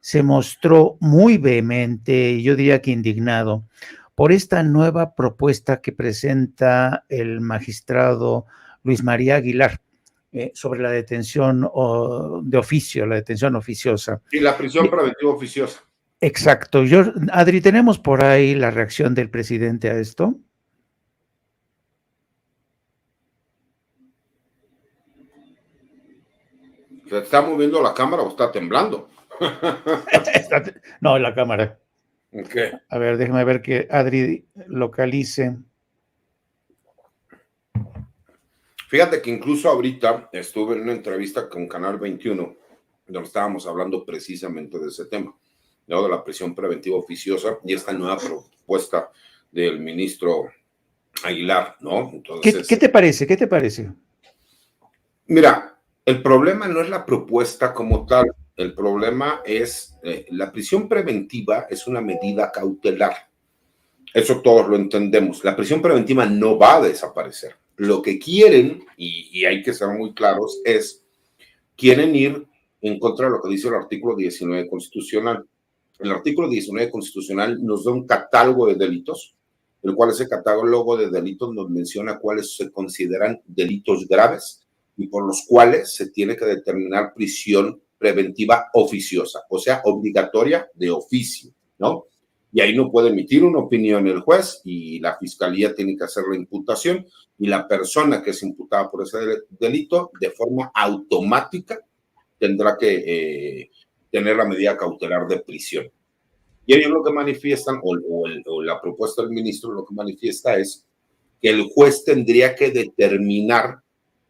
se mostró muy vehemente, yo diría que indignado, por esta nueva propuesta que presenta el magistrado Luis María Aguilar sobre la detención de oficio, la detención oficiosa. Y la prisión preventiva oficiosa. Exacto. Adri, ¿tenemos por ahí la reacción del presidente a esto? ¿Se está moviendo la cámara o está temblando? No, la cámara. Okay. A ver, déjame ver que Adri localice. Fíjate que incluso ahorita estuve en una entrevista con Canal 21, donde estábamos hablando precisamente de ese tema, ¿no? De la prisión preventiva oficiosa y esta nueva propuesta del ministro Aguilar, ¿no? Entonces, ¿Qué te parece? ¿Qué te parece? Mira, el problema no es la propuesta como tal, el problema es la prisión preventiva es una medida cautelar. Eso todos lo entendemos. La prisión preventiva no va a desaparecer. Lo que quieren, y hay que ser muy claros, quieren ir en contra de lo que dice el artículo 19 constitucional. El artículo 19 constitucional nos da un catálogo de delitos, el cual ese catálogo de delitos nos menciona cuáles se consideran delitos graves y por los cuales se tiene que determinar prisión preventiva oficiosa, o sea, obligatoria de oficio, ¿no? Y ahí no puede emitir una opinión el juez y la fiscalía tiene que hacer la imputación y la persona que es imputada por ese delito de forma automática tendrá que tener la medida cautelar de prisión. Y ellos lo que manifiestan, o la propuesta del ministro lo que manifiesta es que el juez tendría que determinar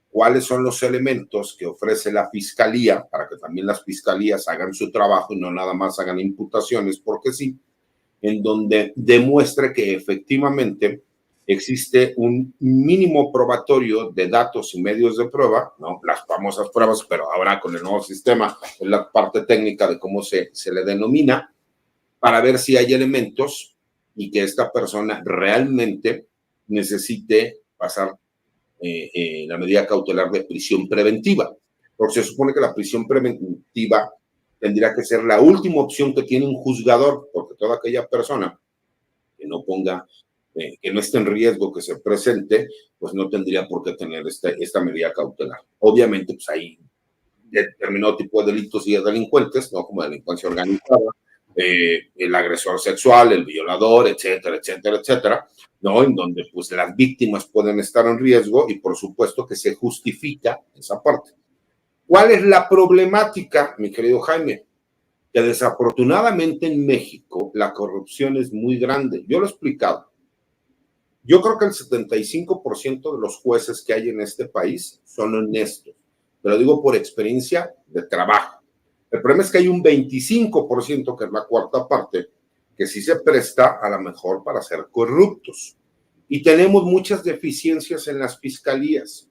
cuáles son los elementos que ofrece la fiscalía para que también las fiscalías hagan su trabajo y no nada más hagan imputaciones porque sí, en donde demuestre que efectivamente existe un mínimo probatorio de datos y medios de prueba, ¿no? Las famosas pruebas, pero ahora con el nuevo sistema, en la parte técnica de cómo se le denomina, para ver si hay elementos y que esta persona realmente necesite pasar la medida cautelar de prisión preventiva. Porque se supone que la prisión preventiva tendría que ser la última opción que tiene un juzgador, porque toda aquella persona que no ponga, que no esté en riesgo que se presente, pues no tendría por qué tener esta medida cautelar. Obviamente, pues hay determinado tipo de delitos y de delincuentes, ¿no? Como delincuencia organizada, el agresor sexual, el violador, etcétera, etcétera, etcétera, ¿no? En donde pues las víctimas pueden estar en riesgo y por supuesto que se justifica esa parte. ¿Cuál es la problemática, mi querido Jaime? Que desafortunadamente en México la corrupción es muy grande. Yo lo he explicado. Yo creo que el 75% de los jueces que hay en este país son honestos, pero digo por experiencia de trabajo. El problema es que hay un 25%, que es la cuarta parte, que sí se presta a lo mejor para ser corruptos. Y tenemos muchas deficiencias en las fiscalías.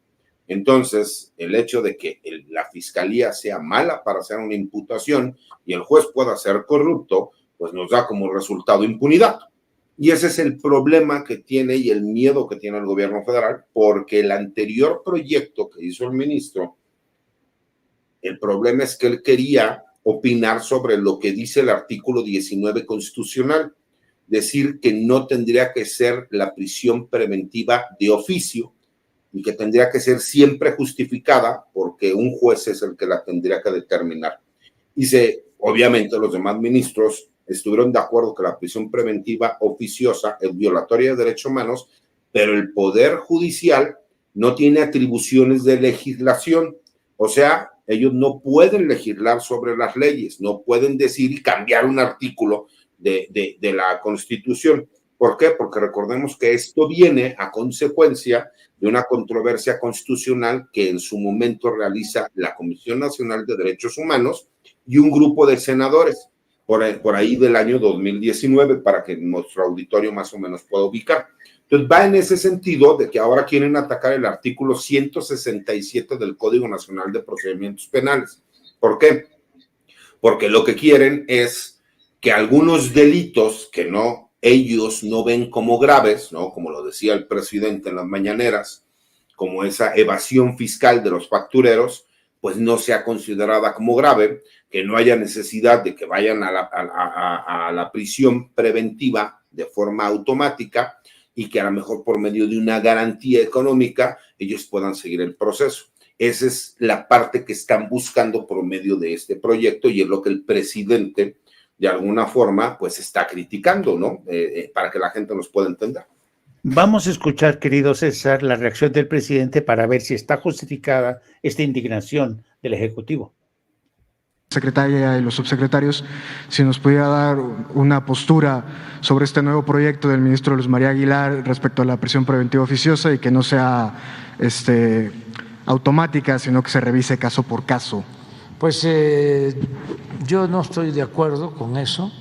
Entonces, el hecho de que la fiscalía sea mala para hacer una imputación y el juez pueda ser corrupto, pues nos da como resultado impunidad. Y ese es el problema que tiene y el miedo que tiene el gobierno federal, porque el anterior proyecto que hizo el ministro, el problema es que él quería opinar sobre lo que dice el artículo 19 constitucional, decir que no tendría que ser la prisión preventiva de oficio y que tendría que ser siempre justificada porque un juez es el que la tendría que determinar. Y obviamente los demás ministros estuvieron de acuerdo que la prisión preventiva oficiosa es violatoria de derechos humanos, pero el Poder Judicial no tiene atribuciones de legislación, o sea, ellos no pueden legislar sobre las leyes, no pueden decir y cambiar un artículo de la Constitución. ¿Por qué? Porque recordemos que esto viene a consecuencia de una controversia constitucional que en su momento realiza la Comisión Nacional de Derechos Humanos y un grupo de senadores por ahí del año 2019, para que nuestro auditorio más o menos pueda ubicar. Entonces va en ese sentido de que ahora quieren atacar el artículo 167 del Código Nacional de Procedimientos Penales. ¿Por qué? Porque lo que quieren es que algunos delitos que ellos no ven como graves, ¿no? Como lo decía el presidente en las mañaneras, como esa evasión fiscal de los factureros, pues no sea considerada como grave, que no haya necesidad de que vayan a la prisión preventiva de forma automática y que a lo mejor por medio de una garantía económica ellos puedan seguir el proceso. Esa es la parte que están buscando por medio de este proyecto y es lo que el presidente de alguna forma pues está criticando, ¿no? Para que la gente nos pueda entender. Vamos a escuchar, querido César, la reacción del presidente para ver si está justificada esta indignación del Ejecutivo. Secretaria y los subsecretarios, si nos pudiera dar una postura sobre este nuevo proyecto del ministro Luis María Aguilar respecto a la prisión preventiva oficiosa y que no sea automática, sino que se revise caso por caso. Pues yo no estoy de acuerdo con eso.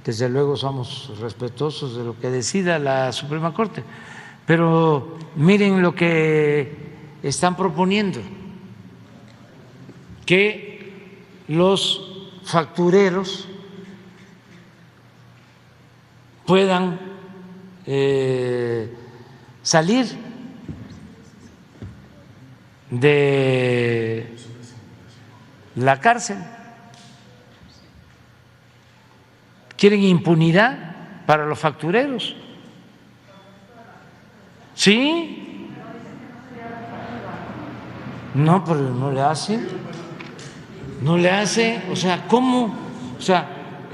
Desde luego somos respetuosos de lo que decida la Suprema Corte, pero miren lo que están proponiendo, que los factureros puedan salir de la cárcel. ¿Quieren impunidad para los factureros? ¿Sí? No, pero no le hace. No le hace. O sea, ¿cómo? O sea,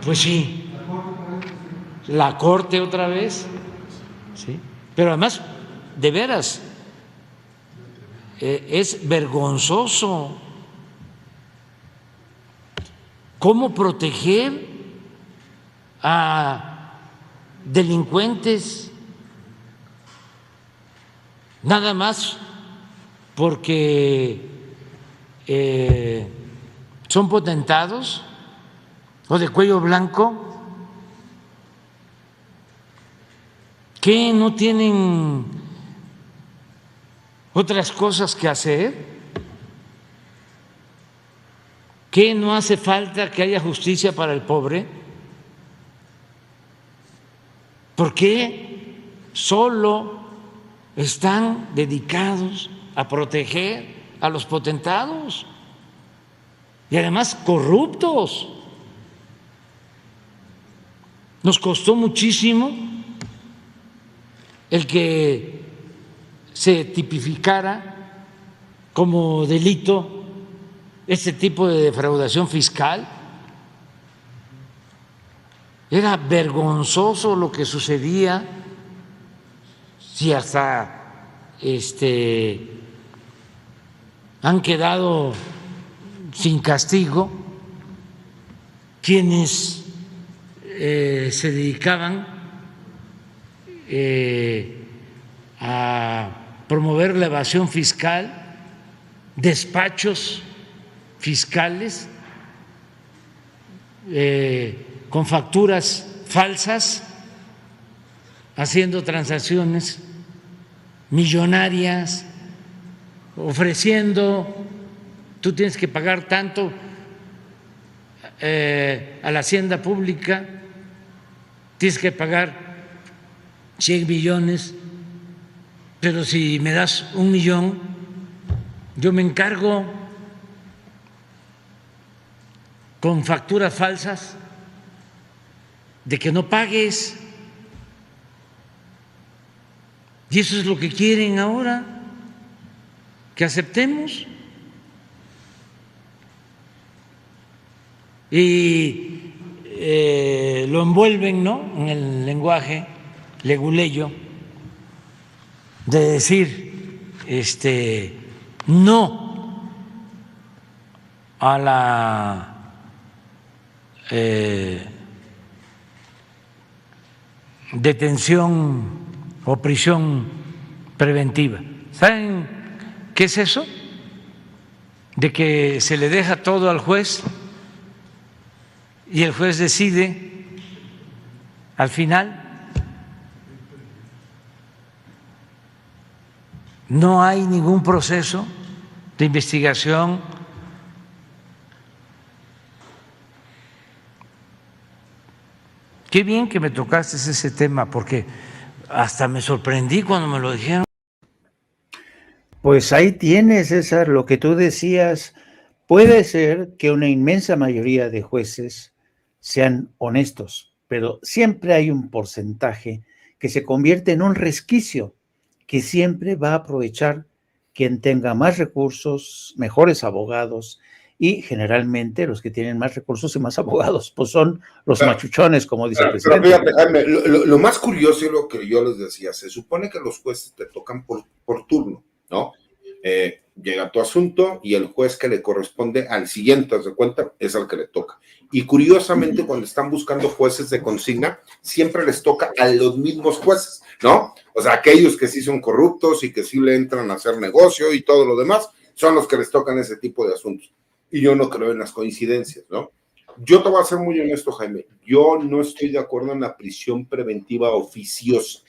pues sí. La Corte otra vez. Sí. Pero además, de veras, es vergonzoso. ¿Cómo proteger a delincuentes nada más porque son potentados o de cuello blanco? ¿Qué no tienen otras cosas que hacer? ¿Qué no hace falta que haya justicia para el pobre? ¿Por qué solo están dedicados a proteger a los potentados y además corruptos? Nos costó muchísimo el que se tipificara como delito este tipo de defraudación fiscal. Era vergonzoso lo que sucedía, si hasta han quedado sin castigo quienes se dedicaban a promover la evasión fiscal, despachos fiscales con facturas falsas, haciendo transacciones millonarias, ofreciendo, tú tienes que pagar tanto a la hacienda pública, tienes que pagar 100 millones, pero si me das 1 millón, yo me encargo con facturas falsas de que no pagues. Y eso es lo que quieren ahora, que aceptemos. Y lo envuelven, ¿no?, en el lenguaje leguleyo de decir no a la detención o prisión preventiva. ¿Saben qué es eso? De que se le deja todo al juez y el juez decide al final. No hay ningún proceso de investigación. Qué bien que me tocaste ese tema, porque hasta me sorprendí cuando me lo dijeron. Pues ahí tienes, César, lo que tú decías. Puede ser que una inmensa mayoría de jueces sean honestos, pero siempre hay un porcentaje que se convierte en un resquicio, que siempre va a aprovechar quien tenga más recursos, mejores abogados, y generalmente los que tienen más recursos y más abogados, pues son los machuchones, como dice el Pero presidente. fíjate, Jaime, lo más curioso es lo que yo les decía, se supone que los jueces te tocan por turno, ¿no? Llega tu asunto y el juez que le corresponde al siguiente, haz de cuenta, es al que le toca. Y curiosamente, cuando están buscando jueces de consigna, siempre les toca a los mismos jueces, ¿no? O sea, aquellos que sí son corruptos y que sí le entran a hacer negocio y todo lo demás, son los que les tocan ese tipo de asuntos. Y yo no creo en las coincidencias, ¿no? Yo te voy a ser muy honesto, Jaime. Yo no estoy de acuerdo en la prisión preventiva oficiosa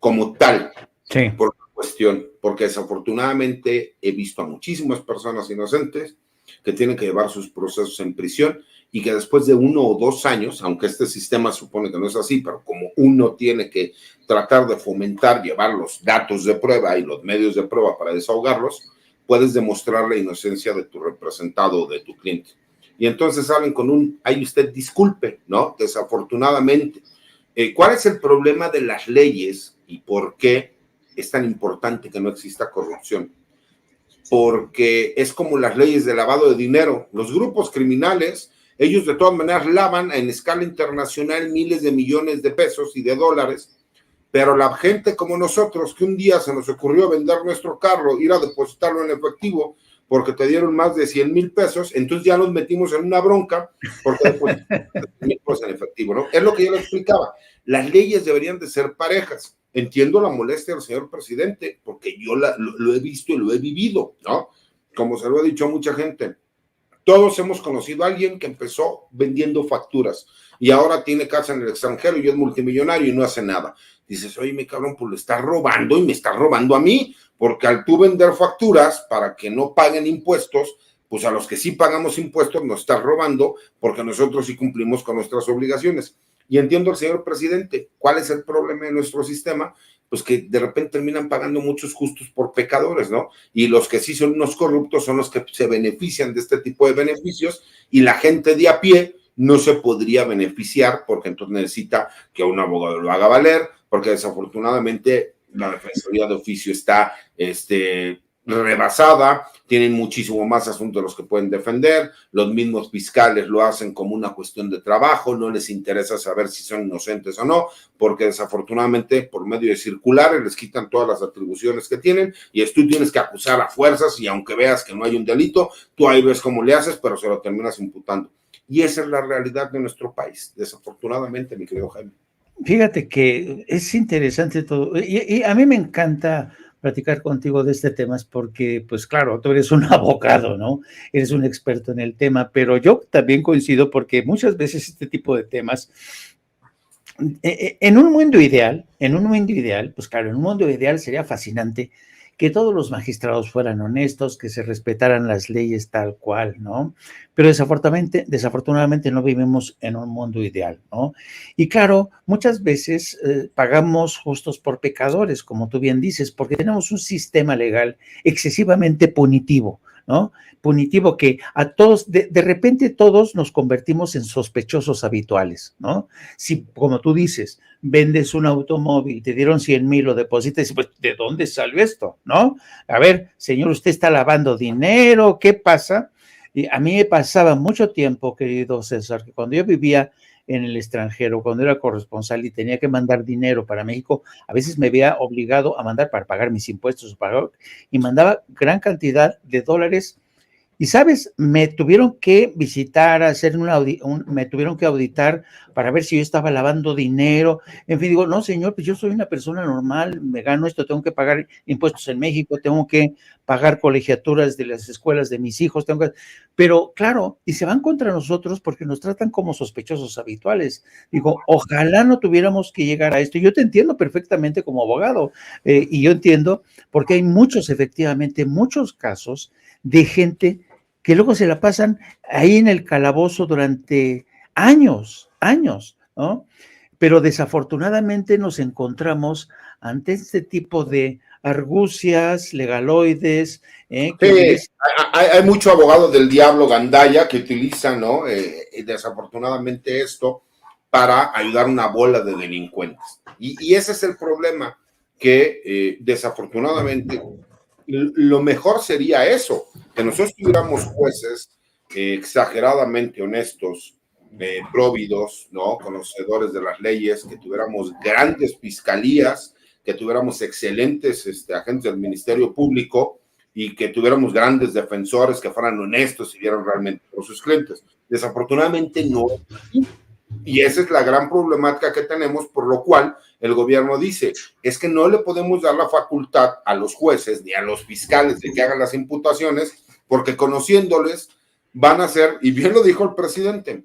como tal. Sí. Por la cuestión, porque desafortunadamente he visto a muchísimas personas inocentes que tienen que llevar sus procesos en prisión y que después de 1 o 2 años, aunque este sistema supone que no es así, pero como uno tiene que tratar de fomentar, llevar los datos de prueba y los medios de prueba para desahogarlos, puedes demostrar la inocencia de tu representado o de tu cliente. Y entonces salen con un, ay, usted disculpe, ¿no? Desafortunadamente. ¿Cuál es el problema de las leyes y por qué es tan importante que no exista corrupción? Porque es como las leyes de lavado de dinero. Los grupos criminales, ellos de todas maneras lavan en escala internacional miles de millones de pesos y de dólares, pero la gente como nosotros, que un día se nos ocurrió vender nuestro carro, ir a depositarlo en efectivo, porque te dieron más de 100,000 pesos, entonces ya nos metimos en una bronca porque depositamos 100,000 pesos en efectivo, ¿no? Es lo que yo le explicaba. Las leyes deberían de ser parejas. Entiendo la molestia del señor presidente, porque yo lo he visto y lo he vivido, ¿no? Como se lo he dicho a mucha gente. Todos hemos conocido a alguien que empezó vendiendo facturas y ahora tiene casa en el extranjero y es multimillonario y no hace nada. Dices, oye, mi cabrón, pues le está robando y me está robando a mí, porque al tú vender facturas para que no paguen impuestos, pues a los que sí pagamos impuestos nos está robando porque nosotros sí cumplimos con nuestras obligaciones. Y entiendo al señor presidente, ¿cuál es el problema de nuestro sistema? Pues que de repente terminan pagando muchos justos por pecadores, ¿no? Y los que sí son unos corruptos son los que se benefician de este tipo de beneficios y la gente de a pie no se podría beneficiar porque entonces necesita que un abogado lo haga valer, porque desafortunadamente la defensoría de oficio está rebasada, tienen muchísimo más asuntos de los que pueden defender, los mismos fiscales lo hacen como una cuestión de trabajo, no les interesa saber si son inocentes o no, porque desafortunadamente por medio de circulares les quitan todas las atribuciones que tienen y tú tienes que acusar a fuerzas y aunque veas que no hay un delito, tú ahí ves cómo le haces, pero se lo terminas imputando. Y esa es la realidad de nuestro país, desafortunadamente, mi querido Jaime. Fíjate que es interesante todo, y a mí me encanta platicar contigo de este tema, es porque, pues claro, tú eres un abogado, ¿no? Eres un experto en el tema, pero yo también coincido porque muchas veces este tipo de temas, en un mundo ideal, pues claro, en un mundo ideal sería fascinante que todos los magistrados fueran honestos, que se respetaran las leyes tal cual, ¿no? Pero desafortunadamente no vivimos en un mundo ideal, ¿no? Y claro, muchas veces pagamos justos por pecadores, como tú bien dices, porque tenemos un sistema legal excesivamente punitivo, ¿no? Punitivo que a todos, de repente todos nos convertimos en sospechosos habituales, ¿no? Si, como tú dices, vendes un automóvil, te dieron 100,000, lo depositas, pues, ¿de dónde salió esto? ¿No? A ver, señor, usted está lavando dinero, ¿qué pasa? Y a mí me pasaba mucho tiempo, querido César, que cuando yo vivía en el extranjero, cuando era corresponsal y tenía que mandar dinero para México, a veces me veía obligado a mandar para pagar mis impuestos y mandaba gran cantidad de dólares. Y sabes, me tuvieron que visitar, hacer me tuvieron que auditar para ver si yo estaba lavando dinero. En fin, digo, no, señor, pues yo soy una persona normal, me gano esto, tengo que pagar impuestos en México, tengo que pagar colegiaturas de las escuelas de mis hijos, pero claro, y se van contra nosotros porque nos tratan como sospechosos habituales. Digo, ojalá no tuviéramos que llegar a esto. Yo te entiendo perfectamente como abogado, y yo entiendo porque hay efectivamente, muchos casos de gente que luego se la pasan ahí en el calabozo durante años, ¿no? Pero desafortunadamente nos encontramos ante este tipo de argucias, legaloides, que Sí, utilizan. hay mucho abogado del diablo gandaya que utiliza, ¿no? Desafortunadamente esto para ayudar a una bola de delincuentes. Y ese es el problema, que desafortunadamente lo mejor sería eso, que nosotros tuviéramos jueces exageradamente honestos, próvidos, ¿no? Conocedores de las leyes, que tuviéramos grandes fiscalías, que tuviéramos excelentes agentes del Ministerio Público y que tuviéramos grandes defensores que fueran honestos y vieran realmente por sus clientes. Desafortunadamente no es así. Y esa es la gran problemática que tenemos, por lo cual el gobierno dice, es que no le podemos dar la facultad a los jueces ni a los fiscales de que hagan las imputaciones, porque conociéndoles van a ser, y bien lo dijo el presidente,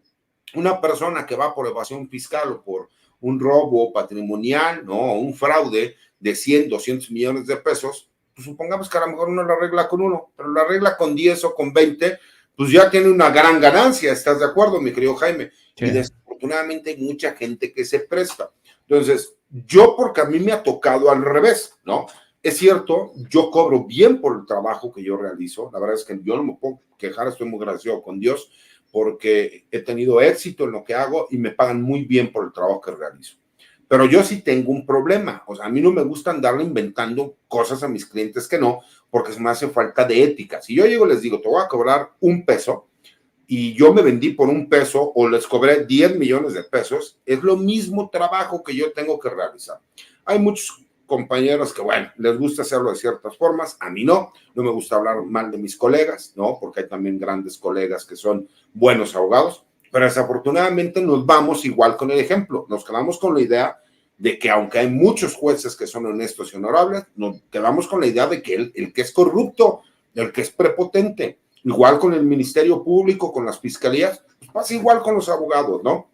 una persona que va por evasión fiscal o por un robo patrimonial, ¿no? Un fraude de 100, 200 millones de pesos, pues supongamos que a lo mejor uno la arregla con uno, pero la arregla con 10 o con 20, pues ya tiene una gran ganancia, ¿estás de acuerdo, mi querido Jaime? Sí. Y desafortunadamente hay mucha gente que se presta. Entonces, yo, porque a mí me ha tocado al revés, ¿no? Es cierto, yo cobro bien por el trabajo que yo realizo, la verdad es que yo no me puedo quejar, estoy muy agradecido con Dios, porque he tenido éxito en lo que hago y me pagan muy bien por el trabajo que realizo. Pero yo sí tengo un problema, o sea, a mí no me gusta andarle inventando cosas a mis clientes que no, porque se me hace falta de ética. Si yo llego y les digo, te voy a cobrar $1 y yo me vendí por $1 o les cobré 10 millones de pesos, es lo mismo trabajo que yo tengo que realizar. Hay muchos compañeros que, bueno, les gusta hacerlo de ciertas formas, a mí no me gusta hablar mal de mis colegas, ¿no? Porque hay también grandes colegas que son buenos abogados, pero desafortunadamente nos vamos igual con el ejemplo, nos quedamos con la idea de que aunque hay muchos jueces que son honestos y honorables, nos quedamos con la idea de que el que es corrupto, el que es prepotente, igual con el Ministerio Público, con las fiscalías, pues pasa igual con los abogados, ¿no?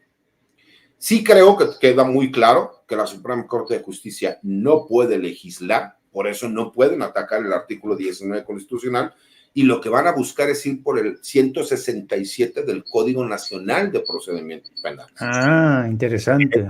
Sí creo que queda muy claro que la Suprema Corte de Justicia no puede legislar, por eso no pueden atacar el artículo 19 constitucional, y lo que van a buscar es ir por el 167 del Código Nacional de Procedimientos Penales. Ah, interesante.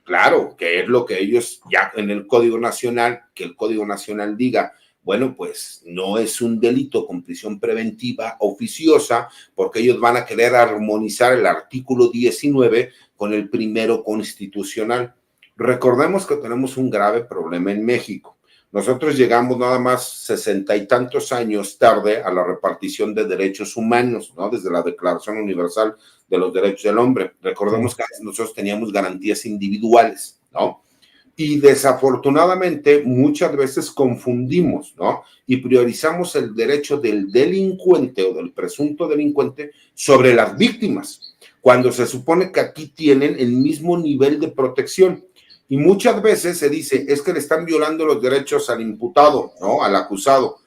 Claro, que es lo que ellos ya en el Código Nacional, que el Código Nacional diga, bueno, pues no es un delito con prisión preventiva oficiosa, porque ellos van a querer armonizar el artículo 19 con el primero constitucional. Recordemos que tenemos un grave problema en México. Nosotros llegamos nada más 60 y tantos años tarde a la repartición de derechos humanos, ¿no? Desde la Declaración Universal de los Derechos del Hombre. Recordemos que nosotros teníamos garantías individuales, ¿no? Y desafortunadamente muchas veces confundimos, ¿no? Y priorizamos el derecho del delincuente o del presunto delincuente sobre las víctimas, cuando se supone que aquí tienen el mismo nivel de protección. Y muchas veces se dice, es que le están violando los derechos al imputado, ¿no? Al acusado.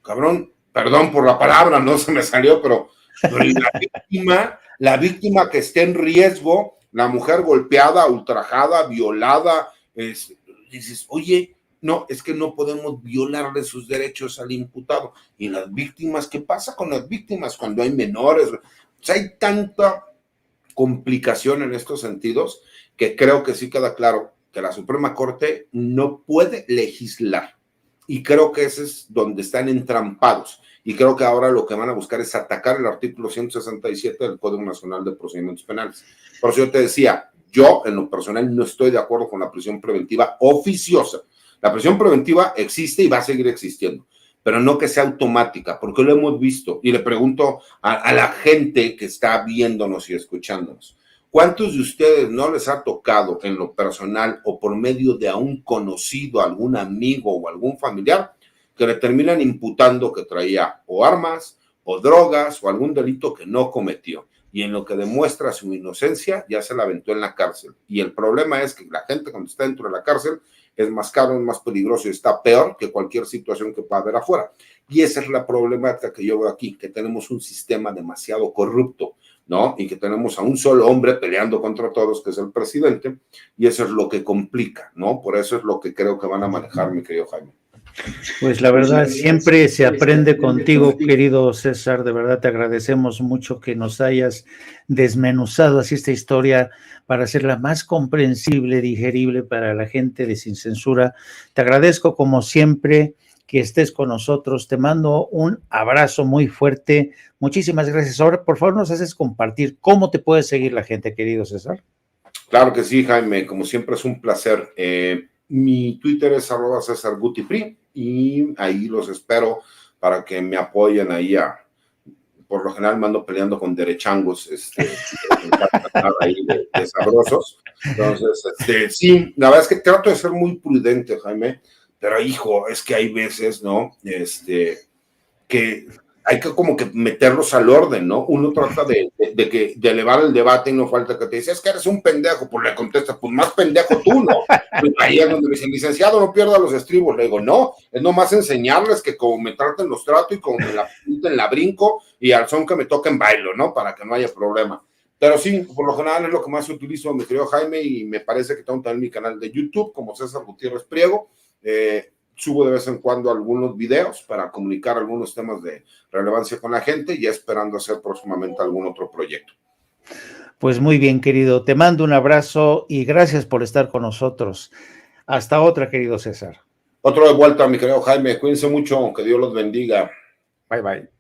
Cabrón, perdón por la palabra, no se me salió, pero la víctima que esté en riesgo, la mujer golpeada, ultrajada, violada, dices, oye, no, es que no podemos violarle sus derechos al imputado. Y las víctimas, ¿qué pasa con las víctimas cuando hay menores? O sea, hay tanta complicación en estos sentidos que creo que sí queda claro que la Suprema Corte no puede legislar. Y creo que ese es donde están entrampados. Y creo que ahora lo que van a buscar es atacar el artículo 167 del Código Nacional de Procedimientos Penales. Por eso yo te decía, yo en lo personal no estoy de acuerdo con la prisión preventiva oficiosa. La prisión preventiva existe y va a seguir existiendo, pero no que sea automática, porque lo hemos visto. Y le pregunto a la gente que está viéndonos y escuchándonos, ¿cuántos de ustedes no les ha tocado en lo personal o por medio de a un conocido, algún amigo o algún familiar que le terminan imputando que traía o armas o drogas o algún delito que no cometió? Y en lo que demuestra su inocencia ya se la aventó en la cárcel. Y el problema es que la gente cuando está dentro de la cárcel es más caro, es más peligroso y está peor que cualquier situación que pueda haber afuera. Y esa es la problemática que yo veo aquí, que tenemos un sistema demasiado corrupto, ¿no? Y que tenemos a un solo hombre peleando contra todos, que es el presidente, y eso es lo que complica, ¿no? Por eso es lo que creo que van a manejar, mi querido Jaime. Pues la verdad, siempre se aprende contigo, querido César. De verdad te agradecemos mucho que nos hayas desmenuzado así esta historia para hacerla más comprensible, digerible para la gente de Sin Censura. Te agradezco como siempre que estés con nosotros. Te mando un abrazo muy fuerte. Muchísimas gracias. Ahora, por favor, nos haces compartir cómo te puede seguir la gente, querido César. Claro que sí, Jaime. Como siempre es un placer. Mi Twitter es @CésarGutiFree y ahí los espero para que me apoyen ahí. Por lo general me ando peleando con derechangos, ahí de sabrosos. Entonces, sí, la verdad es que trato de ser muy prudente, Jaime, pero hijo, es que hay veces, ¿no? Que hay que como que meterlos al orden, ¿no? Uno trata de elevar el debate y no falta que te dice, es que eres un pendejo, pues le contesta, pues más pendejo tú, ¿no? Pues ahí es donde me dicen, licenciado, no pierda los estribos. Le digo, no, es nomás enseñarles que como me traten los trato y como me la pinten la brinco y al son que me toquen bailo, ¿no? Para que no haya problema. Pero sí, por lo general es lo que más utilizo, mi querido Jaime, y me parece que tengo también mi canal de YouTube como César Gutiérrez Priego. Subo de vez en cuando algunos videos para comunicar algunos temas de relevancia con la gente y esperando hacer próximamente algún otro proyecto. Pues muy bien, querido. Te mando un abrazo y gracias por estar con nosotros. Hasta otra, querido César. Otro de vuelta, mi querido Jaime. Cuídense mucho. Que Dios los bendiga. Bye, bye.